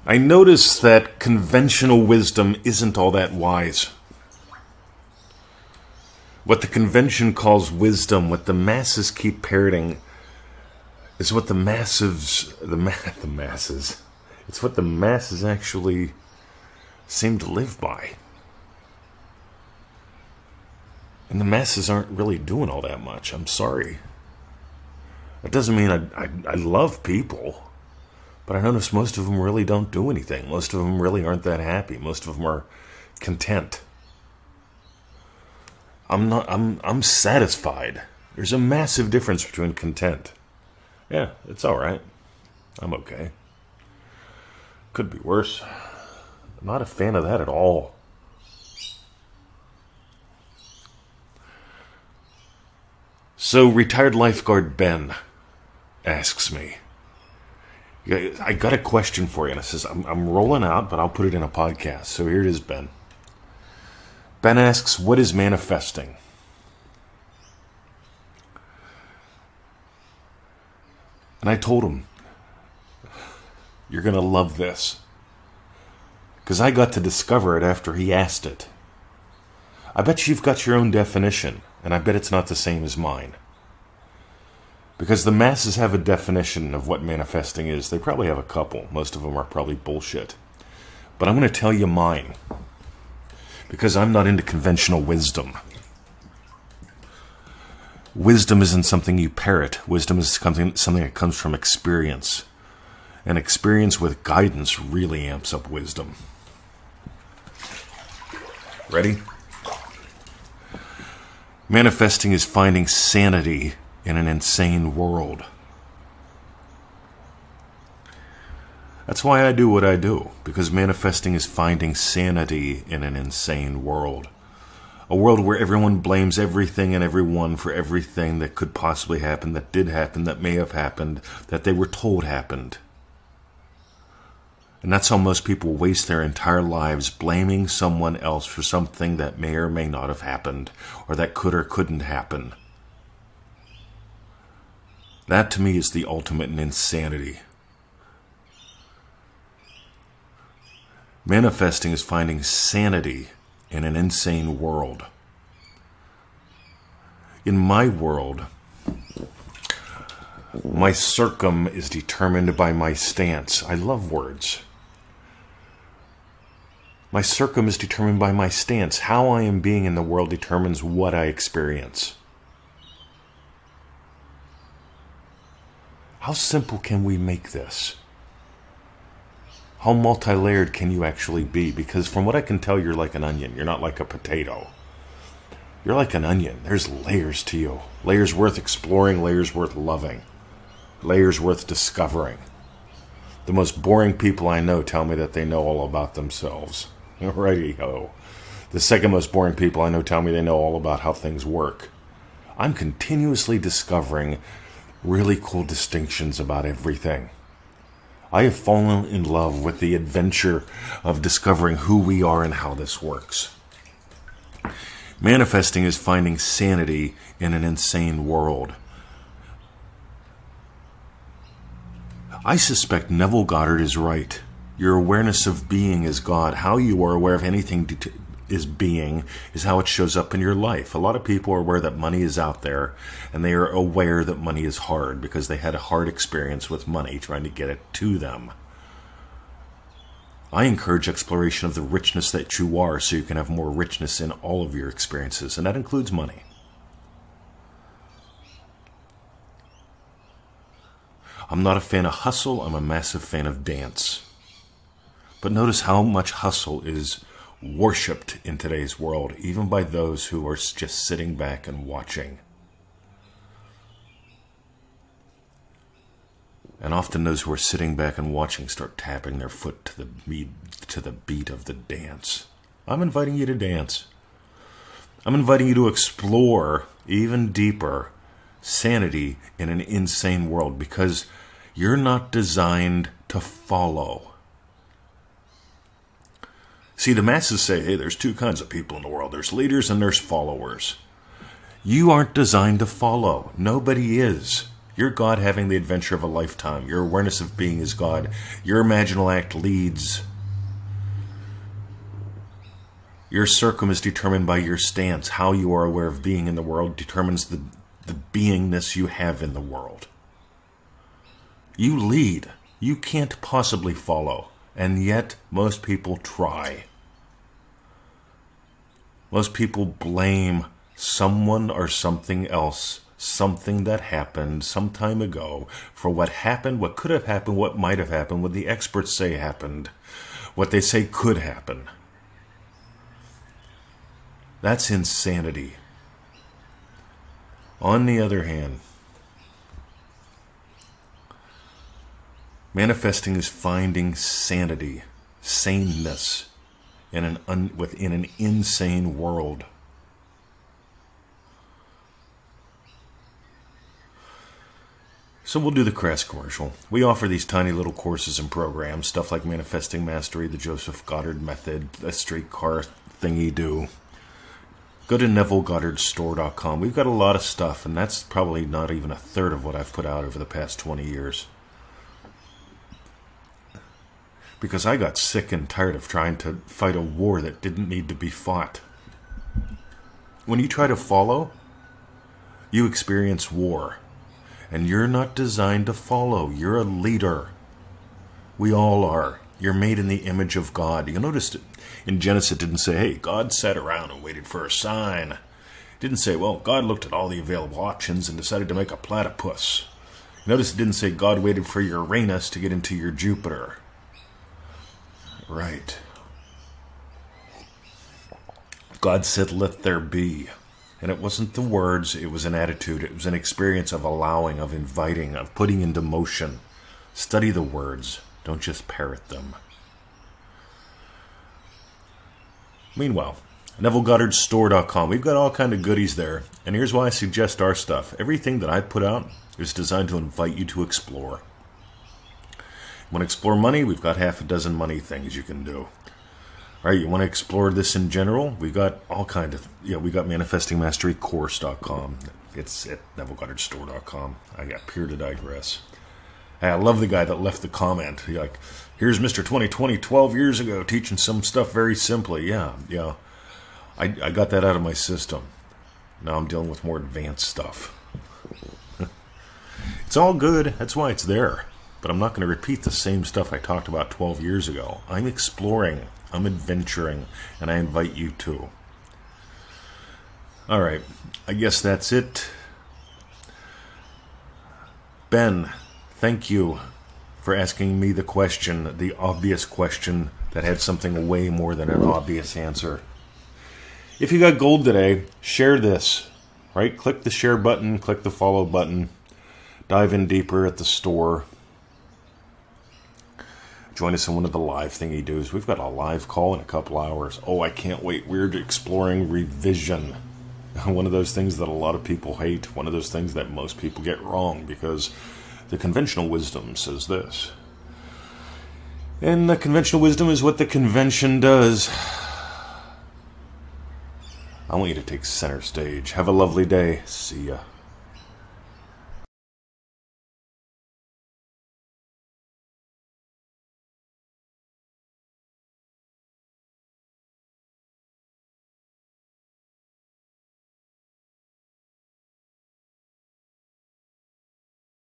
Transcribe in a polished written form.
I notice that conventional wisdom isn't all that wise. What the convention calls wisdom, what the masses keep parroting, is what the masses, it's what the masses actually seem to live by. And the masses aren't really doing all that much. I'm sorry. That doesn't mean I love people, but I notice most of them really don't do anything. Most of them really aren't that happy. Most of them are content. I'm satisfied. There's a massive difference between content. Yeah, it's all right. I'm okay. Could be worse. I'm not a fan of that at all. So, retired lifeguard Ben asks me, I got a question for you. And it says, I'm rolling out, but I'll put it in a podcast. So here it is, Ben. Ben asks, what is manifesting? And I told him, you're going to love this. Because I got to discover it after he asked it. I bet you've got your own definition, and I bet it's not the same as mine. Because the masses have a definition of what manifesting is. They probably have a couple. Most of them are probably bullshit. But I'm going to tell you mine. Because I'm not into conventional wisdom. Wisdom isn't something you parrot. Wisdom is something that comes from experience. And experience with guidance really amps up wisdom. Ready? Manifesting is finding sanity in an insane world. That's why I do what I do, because manifesting is finding sanity in an insane world. A world where everyone blames everything and everyone for everything that could possibly happen, that did happen, that may have happened, that they were told happened. And that's how most people waste their entire lives, blaming someone else for something that may or may not have happened, or that could or couldn't happen. That to me is the ultimate in insanity. Manifesting is finding sanity in an insane world. In my world, my circum is determined by my stance. I love words. My circum is determined by my stance. How I am being in the world determines what I experience. How simple can we make this? How multi-layered can you actually be? Because from what I can tell, you're like an onion. You're not like a potato. You're like an onion. There's layers to you. Layers worth exploring, layers worth loving. Layers worth discovering. The most boring people I know tell me that they know all about themselves. Righty-ho. The second most boring people I know tell me they know all about how things work. I'm continuously discovering really cool distinctions about everything. I have fallen in love with the adventure of discovering who we are and how this works. Manifesting is finding sanity in an insane world. I suspect Neville Goddard is right. Your awareness of being is God. How you are aware of anything is being is how it shows up in your life. A lot of people are aware that money is out there, and they are aware that money is hard because they had a hard experience with money trying to get it to them. I encourage exploration of the richness that you are so you can have more richness in all of your experiences, and that includes money. I'm not a fan of hustle, I'm a massive fan of dance. But notice how much hustle is worshipped in today's world, even by those who are just sitting back and watching. And often those who are sitting back and watching start tapping their foot to the beat of the dance. I'm inviting you to dance. I'm inviting you to explore even deeper sanity in an insane world, because you're not designed to follow. See, the masses say, hey, there's two kinds of people in the world. There's leaders and there's followers. You aren't designed to follow. Nobody is. You're God having the adventure of a lifetime. Your awareness of being is God. Your imaginal act leads. Your circum is determined by your stance. How you are aware of being in the world determines the beingness you have in the world. You lead. You can't possibly follow. And yet, most people try. Most people blame someone or something else, something that happened some time ago, for what happened, what could have happened, what might have happened, what the experts say happened, what they say could happen. That's insanity. On the other hand, manifesting is finding sanity, saneness within an insane world. So we'll do the crass commercial. We offer these tiny little courses and programs, stuff like Manifesting Mastery, the Joseph Goddard Method, the streetcar thingy do. Go to NevilleGoddardStore.com. We've got a lot of stuff, and that's probably not even a third of what I've put out over the past 20 years. Because I got sick and tired of trying to fight a war that didn't need to be fought. When you try to follow, you experience war. And you're not designed to follow. You're a leader. We all are. You're made in the image of God. You notice in Genesis it didn't say, hey, God sat around and waited for a sign. It didn't say, well, God looked at all the available options and decided to make a platypus. Notice it didn't say God waited for your Uranus to get into your Jupiter. Right. God said, let there be. And it wasn't the words, it was an attitude. It was an experience of allowing, of inviting, of putting into motion. Study the words. Don't just parrot them. Meanwhile, NevilleGoddardStore.com. We've got all kind of goodies there. And here's why I suggest our stuff. Everything that I put out is designed to invite you to explore. You want to explore money? We've got half a dozen money things you can do. All right, you want to explore this in general? We got all kind of, we got ManifestingMasteryCourse.com. It's at NevilleGoddardStore.com. I got Pure to Digress. Hey, I love the guy that left the comment. He's like, here's Mr. 2020 12 years ago teaching some stuff very simply. Yeah. I got that out of my system. Now I'm dealing with more advanced stuff. It's all good. That's why it's there. But I'm not going to repeat the same stuff I talked about 12 years ago. I'm exploring. I'm adventuring, and I invite you to. All right, I guess that's it. Ben, thank you for asking me the question, the obvious question that had something way more than an obvious answer. If you got gold today, share this, right? Click the share button, click the follow button, dive in deeper at the store. Join us in one of the live thingy do's. We've got a live call in a couple hours. Oh, I can't wait. We're exploring revision. One of those things that a lot of people hate. One of those things that most people get wrong because the conventional wisdom says this. And the conventional wisdom is what the convention does. I want you to take center stage. Have a lovely day. See ya.